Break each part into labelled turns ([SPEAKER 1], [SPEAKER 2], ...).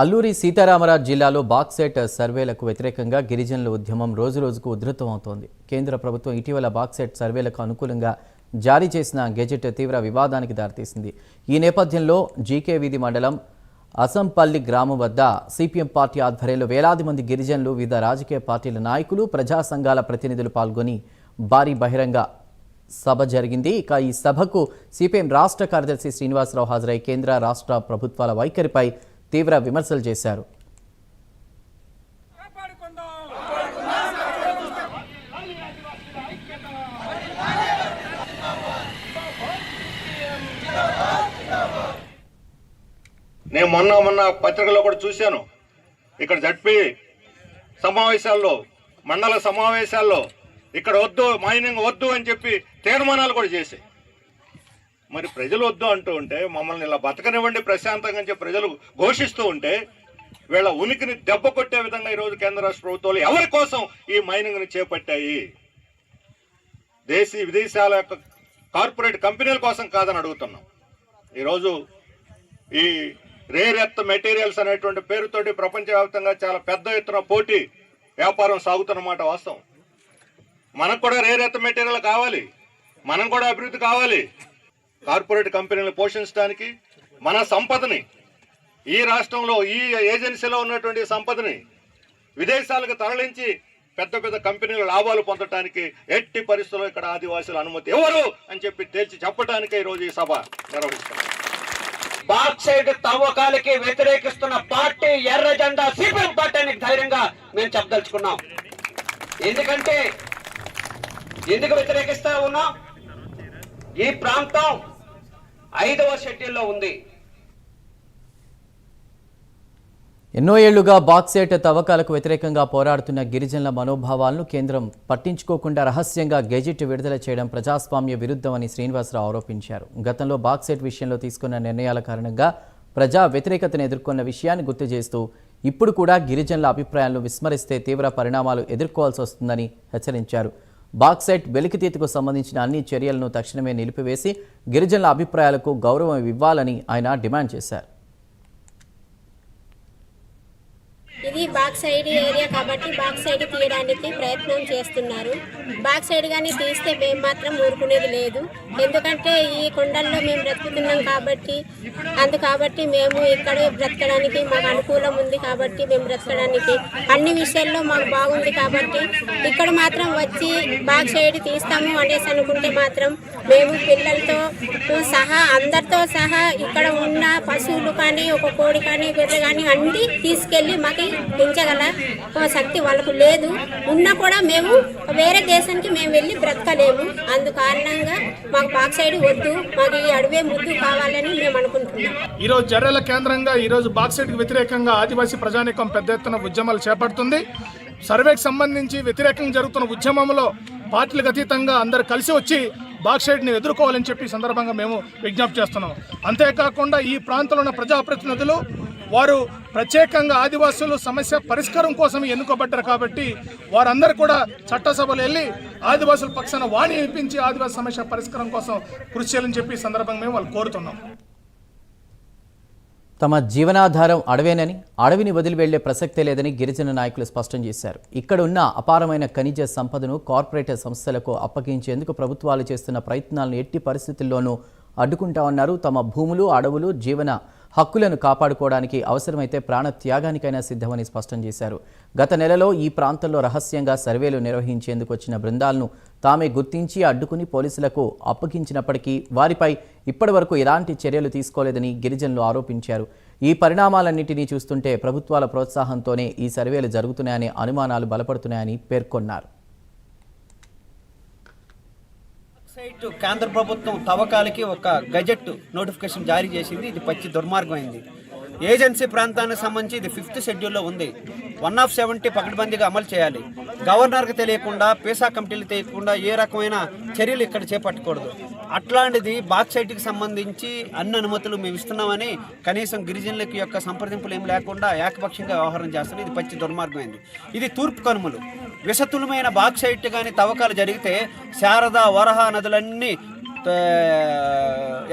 [SPEAKER 1] అల్లూరి సీతారామరాజు జిల్లాలో బాక్సైట్ సర్వేలకు వ్యతిరేకంగా గిరిజనుల ఉద్యమం రోజురోజుకు ఉధృతమవుతోంది. కేంద్ర ప్రభుత్వం ఇటీవల బాక్సైట్ సర్వేలకు అనుకూలంగా జారీ చేసిన గెజెట్ తీవ్ర వివాదానికి దారితీసింది. ఈ నేపథ్యంలో జీకే వీధి మండలం అసంపల్లి గ్రామం వద్ద సిపిఎం పార్టీ ఆధ్వర్యంలో వేలాది మంది గిరిజనులు, వివిధ రాజకీయ పార్టీల నాయకులు, ప్రజా సంఘాల ప్రతినిధులు పాల్గొని భారీ బహిరంగ సభ జరిగింది. ఇక ఈ సభకు సిపిఎం రాష్ట్ర కార్యదర్శి శ్రీనివాసరావు హాజరై కేంద్ర రాష్ట్ర ప్రభుత్వాల వైఖరిపై తీవ్ర విమర్శలు చేశారు.
[SPEAKER 2] నేను మొన్న పత్రికలో కూడా చూశాను. ఇక్కడ జడ్పీ సమావేశాల్లో, మండల సమావేశాల్లో ఇక్కడ వద్దు, మైనింగ్ వద్దు అని చెప్పి తీర్మానాలు కూడా చేశాయి. మరి ప్రజలు వద్దు అంటూ ఉంటే, మమ్మల్ని ఇలా బతకనివ్వండి ప్రశాంతంగా అని చెప్పి ప్రజలు ఘోషిస్తూ ఉంటే, వీళ్ళ ఉనికిని దెబ్బ కొట్టే విధంగా ఈరోజు కేంద్ర రాష్ట్ర ప్రభుత్వాలు ఎవరి కోసం ఈ మైనింగ్ని చేపట్టాయి? విదేశాల యొక్క కార్పొరేట్ కంపెనీల కోసం కాదని అడుగుతున్నాం. ఈరోజు ఈ రేర్ ఎర్త్ మెటీరియల్స్ అనేటువంటి పేరుతోటి ప్రపంచవ్యాప్తంగా చాలా పెద్ద ఎత్తున పోటీ వ్యాపారం సాగుతున్నమాట వాస్తవం. మనకు కూడా రేర్ ఎర్త్ మెటీరియల్ కావాలి, మనం కూడా అభివృద్ధి కావాలి. కార్పొరేట్ కంపెనీలను పోషించడానికి మన సంపదని, ఈ రాష్ట్రంలో ఈ ఏజెన్సీలో ఉన్నటువంటి సంపదని విదేశాలకు తరలించి పెద్ద పెద్ద కంపెనీలు లాభాలు పొందడానికి ఎట్టి పరిస్థితుల్లో ఇక్కడ ఆదివాసుల అనుమతి ఎవరు అని చెప్పి తేల్చి చెప్పడానికే ఈరోజు ఈ సభ నిర్వహిస్తున్నాం.
[SPEAKER 3] బాక్సైట్ తవ్వకాలకి వ్యతిరేకిస్తున్న పార్టీ ఎర్ర జెండా సిపిఎం పార్టీ అని ధైర్యంగా మేము చెప్పదలుచుకున్నాం. ఎందుకు వ్యతిరేకిస్తా ఉన్నాం? ఈ ప్రాంతం 5వ షెడ్యూల్లో ఉంది.
[SPEAKER 1] ఎన్నో ఏళ్లుగా బాక్సైట్ తవ్వకాలకు వ్యతిరేకంగా పోరాడుతున్న గిరిజనుల మనోభావాలను కేంద్రం పట్టించుకోకుండా రహస్యంగా గెజెట్ విడుదల చేయడం ప్రజాస్వామ్య విరుద్ధమని శ్రీనివాసరావు ఆరోపించారు. గతంలో బాక్సైట్ విషయంలో తీసుకున్న నిర్ణయాల కారణంగా ప్రజా వ్యతిరేకతను ఎదుర్కొన్న విషయాన్ని గుర్తు చేస్తూ ఇప్పుడు కూడా గిరిజనుల అభిప్రాయాలను విస్మరిస్తే తీవ్ర పరిణామాలు ఎదుర్కోవాల్సి వస్తుందని హెచ్చరించారు. బాక్సైట్ వెలికితీతకు సంబంధించిన అన్ని చర్యలను తక్షణమే నిలిపివేసి గిరిజనుల అభిప్రాయాలకు గౌరవం ఇవ్వాలని ఆయన డిమాండ్ చేశారు.
[SPEAKER 4] ఇది బాక్సైడ్ ఏరియా కాబట్టి బాక్సైడ్ తీయడానికి ప్రయత్నం చేస్తున్నారు. బాక్సైడ్ కానీ తీస్తే మేము మాత్రం ఊరుకునేది లేదు. ఎందుకంటే ఈ కొండల్లో మేము బ్రతుకుతున్నాం కాబట్టి మేము ఇక్కడే బ్రతకడానికి మాకు అనుకూలం ఉంది కాబట్టి మేము బ్రతకడానికి అన్ని విషయాల్లో మాకు బాగుంది కాబట్టి ఇక్కడ మాత్రం వచ్చి బాక్సైడ్ తీస్తాము అనేసి అనుకుంటే మాత్రం మేము పిల్లలతో సహా అందరితో సహా ఇక్కడ ఉన్న పశువులు కానీ, ఒక కోడి కానీ, గొర్రె కానీ అన్నీ తీసుకెళ్ళి మాకు పెంచగల శక్తి వాళ్ళకు లేదు. ఉన్నా కూడా మేము వేరే దేశానికి మేము వెళ్ళి బ్రతకలేము. అందుకారణంగా మాకు బాక్సైడ్ వద్దు, మాకు ఈ అడవే ముద్దు కావాలని మేము అనుకుంటున్నాం.
[SPEAKER 5] ఈరోజు జర్రెల కేంద్రంగా ఈరోజు బాక్సైట్కి వ్యతిరేకంగా ఆదివాసీ ప్రజానీకం పెద్ద ఎత్తున ఉద్యమాలు చేపడుతుంది. సర్వేకి సంబంధించి వ్యతిరేకంగా జరుగుతున్న ఉద్యమంలో పార్టీలకు అతీతంగా అందరూ కలిసి వచ్చి బాక్సైట్ని ఎదుర్కోవాలని చెప్పి సందర్భంగా మేము విజ్ఞప్తి చేస్తున్నాం. అంతేకాకుండా ఈ ప్రాంతంలో ఉన్న ప్రజాప్రతినిధులు వారు ప్రత్యేకంగా ఆదివాసులు సమస్య పరిష్కారం కోసం ఎన్నుకోబడ్డారు కాబట్టి వారందరూ కూడా చట్టసభలు వెళ్ళి ఆదివాసుల పక్షాన వాణి వినిపించి ఆదివాసీ సమస్య పరిష్కారం కోసం కృషి చేయాలని చెప్పి సందర్భంగా మేము వాళ్ళు కోరుతున్నాం.
[SPEAKER 1] తమ జీవనాధారం అడవేనని, అడవిని వదిలి వెళ్లే ప్రసక్తే లేదని గిరిజన నాయకులు స్పష్టం చేశారు. ఇక్కడ ఉన్న అపారమైన ఖనిజ సంపదను కార్పొరేట్ సంస్థలకు అప్పగించేందుకు ప్రభుత్వాలు చేస్తున్న ప్రయత్నాలను ఎట్టి పరిస్థితుల్లోనూ అడ్డుకుంటామన్నారు. తమ భూములు, అడవులు, జీవన హక్కులను కాపాడుకోవడానికి అవసరమైతే ప్రాణ త్యాగానికైనా సిద్ధమని స్పష్టం చేశారు. గత నెలలో ఈ ప్రాంతంలో రహస్యంగా సర్వేలు నిర్వహించేందుకు వచ్చిన బృందాలను తామే గుర్తించి అడ్డుకుని పోలీసులకు అప్పగించినప్పటికీ వారిపై ఇప్పటివరకు ఎలాంటి చర్యలు తీసుకోలేదని గిరిజనులు ఆరోపించారు. ఈ పరిణామాలన్నింటినీ చూస్తుంటే ప్రభుత్వాల ప్రోత్సాహంతోనే ఈ సర్వేలు జరుగుతున్నాయనే అనుమానాలు బలపడుతున్నాయని పేర్కొన్నారు.
[SPEAKER 3] కేంద్ర ప్రభుత్వం తవ్వకాలకి ఒక గెజెట్ నోటిఫికేషన్ జారీ చేసింది. ఇది పచ్చి దుర్మార్గమైంది. ఏజెన్సీ ప్రాంతానికి సంబంధించి ఇది 5th షెడ్యూల్లో ఉంది. 1 of 70 పకడ్బందీగా అమలు చేయాలి. గవర్నర్కి తెలియకుండా, పీసా కమిటీలు తెలియకుండా ఏ రకమైన చర్యలు ఇక్కడ చేపట్టకూడదు. అట్లాంటిది బాక్సైట్కి సంబంధించి అన్ని అనుమతులు మేము ఇస్తున్నామని కనీసం గిరిజనులకి యొక్క సంప్రదింపులు ఏం లేకుండా ఏకపక్షంగా వ్యవహారం చేస్తారు. ఇది పచ్చి దుర్మార్గమైంది. ఇది తూర్పు కనుమలు. విషతులమైన బాక్సైట్ కానీ తవ్వకాలు జరిగితే శారద, వరహ నదులన్నీ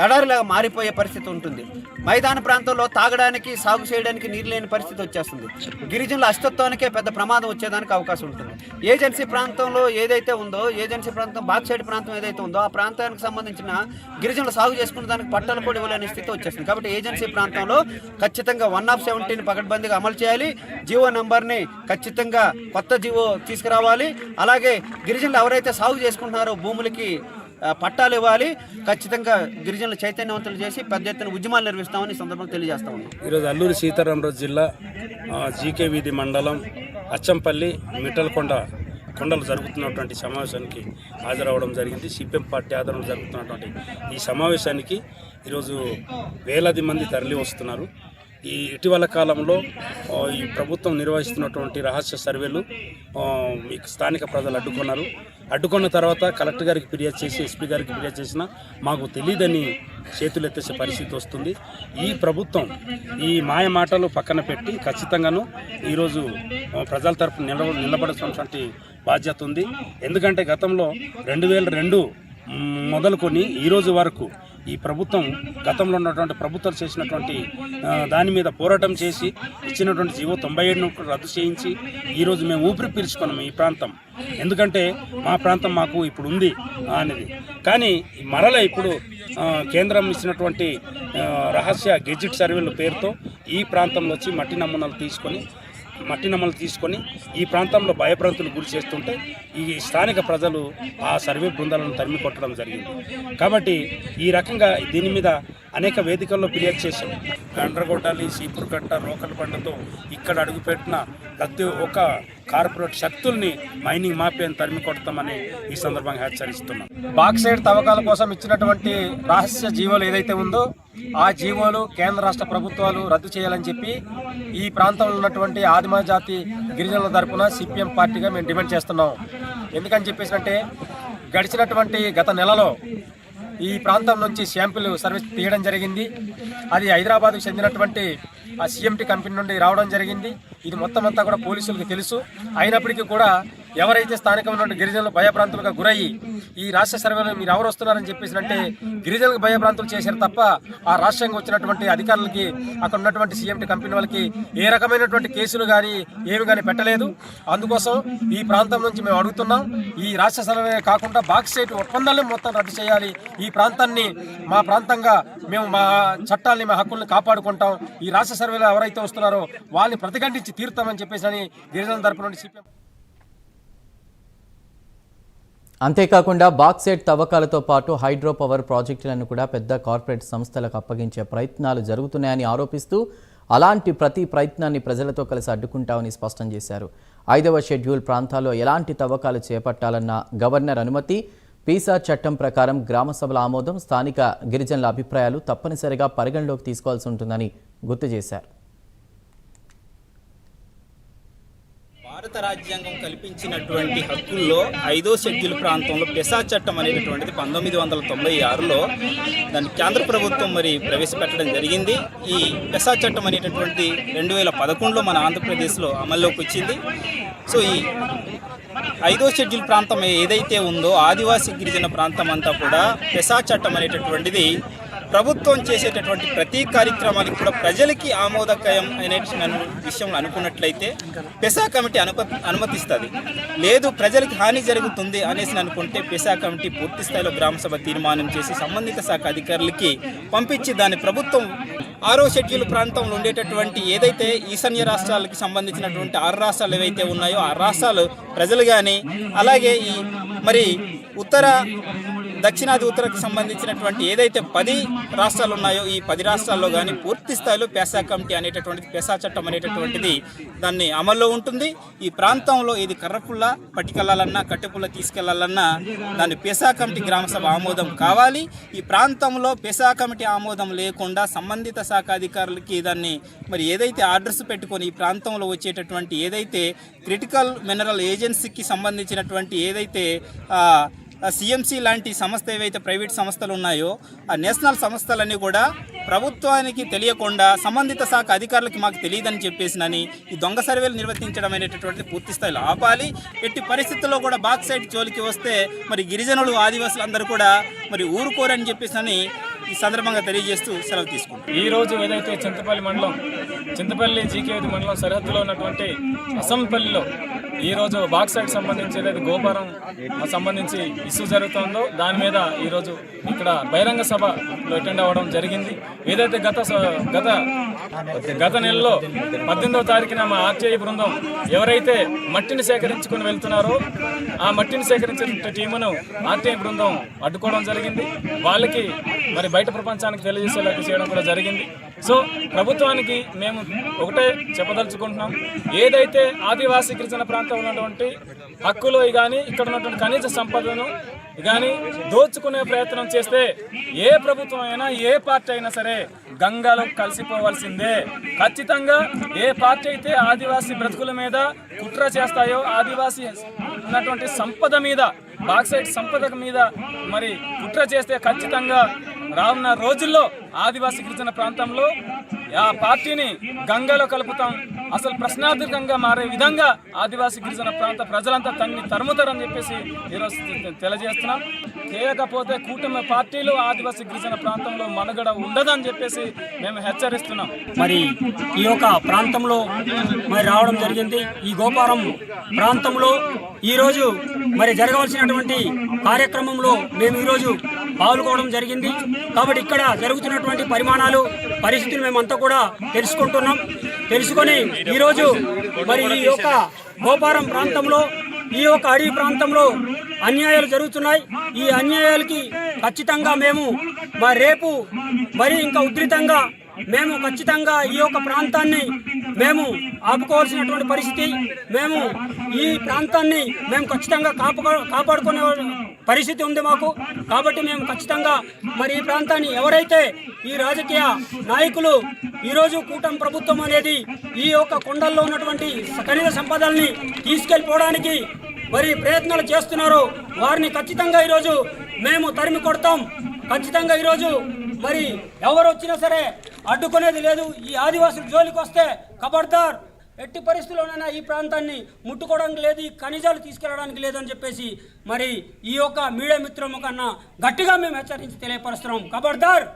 [SPEAKER 3] ఎడారిలాగా మారిపోయే పరిస్థితి ఉంటుంది. మైదాన ప్రాంతంలో తాగడానికి సాగు చేయడానికి నీరు లేని పరిస్థితి వచ్చేస్తుంది. గిరిజనుల అస్తిత్వానికే పెద్ద ప్రమాదం వచ్చేదానికి అవకాశం ఉంటుంది. ఏజెన్సీ ప్రాంతంలో ఏదైతే ఉందో, ఏజెన్సీ ప్రాంతం బాక్సైడ్ ప్రాంతం ఏదైతే ఉందో ఆ ప్రాంతానికి సంబంధించిన గిరిజనులు సాగు చేసుకునే దానికి పట్టాలు కూడా ఇవ్వలేని స్థితి వచ్చేస్తుంది. కాబట్టి ఏజెన్సీ ప్రాంతంలో ఖచ్చితంగా 1/17 పకడ్బందీగా అమలు చేయాలి. జీవో నంబర్ని ఖచ్చితంగా కొత్త జీవో తీసుకురావాలి. అలాగే గిరిజనులు ఎవరైతే సాగు చేసుకుంటున్నారో భూములకి పట్టాలు ఇవ్వాలి. ఖచ్చితంగా గిరిజనులు చైతన్యవంతులు చేసి పెద్ద ఎత్తున ఉద్యమాలు నిర్వహిస్తామని ఈ సందర్భంగా తెలియజేస్తా ఉన్నాం.
[SPEAKER 6] ఈరోజు అల్లూరి సీతారామరాజు జిల్లా జీకే వీధి మండలం అచ్చంపల్లి మిట్టలకొండ కొండలు జరుగుతున్నటువంటి సమావేశానికి హాజరవడం జరిగింది. సిపిఎం పార్టీ ఆధ్వర్యంలో జరుగుతున్నటువంటి ఈ సమావేశానికి ఈరోజు వేలాది మంది తరలి వస్తున్నారు. ఈ ఇటీవల కాలంలో ఈ ప్రభుత్వం నిర్వహిస్తున్నటువంటి రహస్య సర్వేలు స్థానిక ప్రజలు అడ్డుకున్న తర్వాత కలెక్టర్ గారికి ఫిర్యాదు చేసి ఎస్పీ గారికి ఫిర్యాదు చేసినా మాకు తెలియదని చేతులు ఎత్తేసే పరిస్థితి వస్తుంది. ఈ ప్రభుత్వం ఈ మాయ మాటలు పక్కన పెట్టి ఖచ్చితంగాను ఈరోజు ప్రజల తరపున నిలబడాల్సినటువంటి బాధ్యత ఉంది. ఎందుకంటే గతంలో 2002 మొదలుకొని ఈరోజు వరకు ఈ ప్రభుత్వం గతంలో ఉన్నటువంటి ప్రభుత్వాలు చేసినటువంటి దాని మీద పోరాటం చేసి ఇచ్చినటువంటి జీవో 97ను రద్దు చేయించి ఈరోజు మేము ఊపిరి పీల్చుకున్నాము ఈ ప్రాంతం. ఎందుకంటే మా ప్రాంతం మాకు ఇప్పుడు ఉంది అనేది. కానీ మరలా ఇప్పుడు కేంద్రం ఇచ్చినటువంటి రహస్య గెజిట్ సర్వేల పేరుతో ఈ ప్రాంతంలో వచ్చి మట్టి నమ్మలు తీసుకొని ఈ ప్రాంతంలో భయభ్రాంతులు గురి చేస్తుంటే ఈ స్థానిక ప్రజలు ఆ సర్వే బృందాలను తరిమి కొట్టడం జరిగింది. కాబట్టి ఈ రకంగా దీని మీద అనేక వేదికల్లో ఫిర్యాదు చేశాం. గండ్రగొడ్డాలి, సీపురుకట్ట, రోకల బండతో ఇక్కడ అడుగుపెట్టిన ప్రతి ఒక్క కార్పొరేట్ శక్తుల్ని మైనింగ్ మాఫియాని తరిమి కొడతామని ఈ సందర్భంగా హెచ్చరిస్తున్నాం.
[SPEAKER 7] బాక్సైడ్ తవ్వకాల కోసం ఇచ్చినటువంటి రహస్య జీవోలు ఏదైతే ఉందో ఆ జీవోలు కేంద్ర రాష్ట్ర ప్రభుత్వాలు రద్దు చేయాలని చెప్పి ఈ ప్రాంతంలో ఉన్నటువంటి ఆదిమజాతి గిరిజనుల తరపున సిపిఎం పార్టీగా మేము డిమాండ్ చేస్తున్నాం. ఎందుకని చెప్పేసి గడిచినటువంటి గత నెలలో ఈ ప్రాంతం నుంచి శాంపిల్ సర్వీస్ తీయడం జరిగింది. అది హైదరాబాద్కు చెందినటువంటి ఆ సిఎంటీ కంపెనీ నుండి రావడం జరిగింది. ఇది మొత్తం అంతా కూడా పోలీసులకు తెలుసు. అయినప్పటికీ కూడా ఎవరైతే స్థానికమైన గిరిజనులు భయభ్రాంతులుగా గురయ్యి ఈ రాష్ట్ర సర్వేలో మీరు ఎవరు వస్తున్నారని చెప్పేసి గిరిజనులకు భయభ్రాంతులు చేశారు తప్ప ఆ రాష్ట్రంగా వచ్చినటువంటి అధికారులకి అక్కడ ఉన్నటువంటి సిఎంటీ కంపెనీ వాళ్ళకి ఏ రకమైనటువంటి కేసులు కానీ ఏమి కానీ పెట్టలేదు. అందుకోసం ఈ ప్రాంతం నుంచి మేము అడుగుతున్నాం, ఈ రాష్ట్ర సర్వే కాకుండా బాక్సైట్ ఒప్పందాలను మొత్తం రద్దు చేయాలి. ఈ ప్రాంతాన్ని మా ప్రాంతంగా మేము మా చట్టాలని మా హక్కుల్ని కాపాడుకుంటాం. ఈ రాష్ట్ర సర్వేలో ఎవరైతే వస్తున్నారో వాళ్ళని ప్రతిఘటించి తీరుతామని చెప్పేసి గిరిజనుల తరపు నుండి సిపిఎం.
[SPEAKER 1] అంతేకాకుండా బాక్సైట్ తవ్వకాలతో పాటు హైడ్రో పవర్ ప్రాజెక్టులను కూడా పెద్ద కార్పొరేట్ సంస్థలకు అప్పగించే ప్రయత్నాలు జరుగుతున్నాయని ఆరోపిస్తూ అలాంటి ప్రతి ప్రయత్నాన్ని ప్రజలతో కలిసి అడ్డుకుంటామని స్పష్టం చేశారు. 5వ షెడ్యూల్ ప్రాంతాల్లో ఎలాంటి తవ్వకాలు చేపట్టాలన్న గవర్నర్ అనుమతి, పీసా చట్టం ప్రకారం గ్రామ సభల ఆమోదం, స్థానిక గిరిజనుల అభిప్రాయాలు తప్పనిసరిగా పరిగణలోకి తీసుకోవాల్సి ఉంటుందని గుర్తు చేశారు.
[SPEAKER 8] భారత రాజ్యాంగం కల్పించినటువంటి హక్కుల్లో 5వ షెడ్యూల్ ప్రాంతంలో పెసా చట్టం అనేటటువంటిది 1996లో దాన్ని కేంద్ర ప్రభుత్వం ప్రవేశపెట్టడం జరిగింది. ఈ పెసా చట్టం అనేటటువంటి 2011లో మన ఆంధ్రప్రదేశ్లో అమల్లోకి వచ్చింది. సో ఈ 5వ షెడ్యూల్ ప్రాంతం ఏదైతే ఉందో ఆదివాసీ గిరిజన ప్రాంతం అంతా కూడా పెసా చట్టం అనేటటువంటిది ప్రభుత్వం చేసేటటువంటి ప్రతి కార్యక్రమానికి కూడా ప్రజలకి ఆమోదకరం అనే విషయం అనుకున్నట్లయితే పెసా కమిటీ అనుమతిస్తుంది. లేదు ప్రజలకి హాని జరుగుతుంది అనేసి అనుకుంటే పెసా కమిటీ పూర్తి స్థాయిలో గ్రామసభ తీర్మానం చేసి సంబంధిత శాఖ అధికారులకి పంపించి దాని ప్రభుత్వం 6వ షెడ్యూల్ ప్రాంతంలో ఉండేటటువంటి ఏదైతే ఈశాన్య రాష్ట్రాలకి సంబంధించినటువంటి 6 రాష్ట్రాలు ఏవైతే ఉన్నాయో ఆ రాష్ట్రాలు ప్రజలు కానీ అలాగే ఈ దక్షిణాది ఉత్తరకు సంబంధించినటువంటి ఏదైతే 10 రాష్ట్రాలు ఉన్నాయో ఈ 10 రాష్ట్రాల్లో కానీ పూర్తి స్థాయిలో పెసా కమిటీ అనేటటువంటిది పెసా చట్టం అనేటటువంటిది దాన్ని అమల్లో ఉంటుంది. ఈ ప్రాంతంలో ఇది కర్రపుల్ల పట్టుకెళ్లాలన్నా కట్టెపుల్ల తీసుకెళ్లాలన్నా దాన్ని పెసా కమిటీ గ్రామసభ ఆమోదం కావాలి. ఈ ప్రాంతంలో పెసా కమిటీ ఆమోదం లేకుండా సంబంధిత శాఖ అధికారులకి దాన్ని ఏదైతే ఆర్డర్స్ పెట్టుకొని ఈ ప్రాంతంలో వచ్చేటటువంటి ఏదైతే క్రిటికల్ మినరల్ ఏజెన్సీకి సంబంధించినటువంటి ఏదైతే సిఎంసి లాంటి సంస్థ ఏవైతే ప్రైవేట్ సంస్థలు ఉన్నాయో ఆ నేషనల్ సంస్థలన్నీ కూడా ప్రభుత్వానికి తెలియకుండా సంబంధిత శాఖ అధికారులకి మాకు తెలియదని చెప్పేసినని ఈ దొంగ సర్వేలు నిర్వర్తించడం అనేటటువంటిది పూర్తి స్థాయిలో ఆపాలి. ఎట్టి పరిస్థితుల్లో కూడా బాక్సైట్ జోలికి వస్తే మరి గిరిజనులు ఆదివాసులు అందరూ కూడా మరి ఊరుకోరని చెప్పేసి ఈ సందర్భంగా తెలియజేస్తూ సెలవు తీసుకుంటాం.
[SPEAKER 9] ఈ రోజు ఏదైతే చింతపల్లి జీకేవి మండలం సరిహద్దులో ఉన్నటువంటి అసంపల్లిలో ఈరోజు బాక్సైట్ సంబంధించి ఏదైతే గోపురం సంబంధించి ఇష్యూ జరుగుతుందో దాని మీద ఈరోజు ఇక్కడ బహిరంగ సభలో అటెండ్ అవ్వడం జరిగింది. ఏదైతే గత నెలలో 18వ తారీఖున మా ఆర్టీఐ బృందం ఎవరైతే మట్టిని సేకరించుకుని వెళ్తున్నారో ఆ మట్టిని సేకరించిన టీమును ఆర్టీఐ బృందం అడ్డుకోవడం జరిగింది. వాళ్ళకి మరి బయట ప్రపంచానికి తెలియజేసేలాగా చేయడం కూడా జరిగింది. సో ప్రభుత్వానికి మేము ఒకటే చెప్పదలుచుకుంటున్నాం, ఏదైతే ఆదివాసీ గిరిజన ప్రాంతంలో ఉన్నటువంటి హక్కులు కానీ ఇక్కడ ఉన్నటువంటి ఖనిజ సంపదను కానీ దోచుకునే ప్రయత్నం చేస్తే ఏ ప్రభుత్వం అయినా ఏ పార్టీ అయినా సరే గంగలో కలిసిపోవాల్సిందే. ఖచ్చితంగా ఏ పార్టీ అయితే ఆదివాసీ బ్రతుకుల మీద కుట్ర చేస్తాయో, ఆదివాసీ ఉన్నటువంటి సంపద మీద, బాక్సైట్ సంపద మీద మరి కుట్ర చేస్తే ఖచ్చితంగా రానున్న రోజుల్లో ఆదివాసీ గిరిజన ప్రాంతంలో ఆ పార్టీని గంగలో కలుపుతాం. అసలు ప్రశ్నార్థకంగా మారే విధంగా ఆదివాసీ గిరిజన ప్రాంత ప్రజలంతా తరుముతారని చెప్పేసి ఈరోజు తెలియజేస్తున్నాం. చేయకపోతే కూటమి పార్టీలు ఆదివాసీ గిరిజన ప్రాంతంలో మనుగడ ఉండదని చెప్పేసి మేము హెచ్చరిస్తున్నాం.
[SPEAKER 10] మరి ఈ యొక్క ప్రాంతంలో మరి రావడం జరిగింది. ఈ గోపారం ప్రాంతంలో ఈరోజు మరి జరగవలసినటువంటి కార్యక్రమంలో మేము ఈరోజు పాల్గొనడం జరిగింది. కాబట్టి ఇక్కడ జరుగుతున్నటువంటి పరిమాణాలు, పరిస్థితులు మేమంతా కూడా తెలుసుకొని ఈరోజు మరి ఈ యొక్క గోపారం ప్రాంతంలో, ఈ యొక్క అడవి ప్రాంతంలో అన్యాయాలు జరుగుతున్నాయి. ఈ అన్యాయాలకి ఖచ్చితంగా మేము రేపు మరి ఇంకా ఉధృతంగా మేము ఖచ్చితంగా ఈ యొక్క ప్రాంతాన్ని మేము ఆపుకోవాల్సినటువంటి పరిస్థితి. మేము ఈ ప్రాంతాన్ని మేము ఖచ్చితంగా కాపాడుకునే పరిస్థితి ఉంది మాకు. కాబట్టి మేము ఖచ్చితంగా మరి ఈ ప్రాంతాన్ని ఎవరైతే ఈ రాజకీయ నాయకులు ఈరోజు కూటమి ప్రభుత్వం అనేది ఈ యొక్క కొండల్లో ఉన్నటువంటి ఖనిజ సంపదల్ని తీసుకెళ్ళిపోవడానికి మరి ప్రయత్నాలు చేస్తున్నారో వారిని ఖచ్చితంగా ఈరోజు మేము తరిమి కొడతాం. ఖచ్చితంగా ఈరోజు మరి ఎవరు వచ్చినా సరే అడ్డుకునేది లేదు. ఈ ఆదివాసుల జోలికి వస్తే ఖబర్దార్, ఎట్టి పరిస్థితుల్లోనైనా ఈ ప్రాంతాన్ని ముట్టుకోవడానికి లేదు, ఈ ఖనిజాలు తీసుకెళ్ళడానికి లేదని చెప్పేసి మరి ఈ యొక్క మీడియా మిత్రుల కన్నా గట్టిగా మేము హెచ్చరించి తెలియపరుస్తున్నాం. ఖబర్దార్.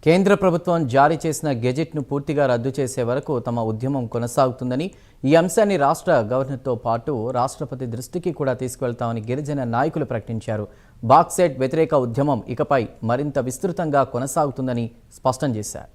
[SPEAKER 1] కేంద్ర ప్రభుత్వం జారీ చేసిన గెజెట్ను పూర్తిగా రద్దు చేసే వరకు తమ ఉద్యమం కొనసాగుతుందని, ఈ అంశాన్ని రాష్ట్ర గవర్నర్తో పాటు రాష్ట్రపతి దృష్టికి కూడా తీసుకువెళ్తామని గిరిజన నాయకులు ప్రకటించారు. బాక్సైట్ వ్యతిరేక ఉద్యమం ఇకపై మరింత విస్తృతంగా కొనసాగుతుందని స్పష్టం చేశారు.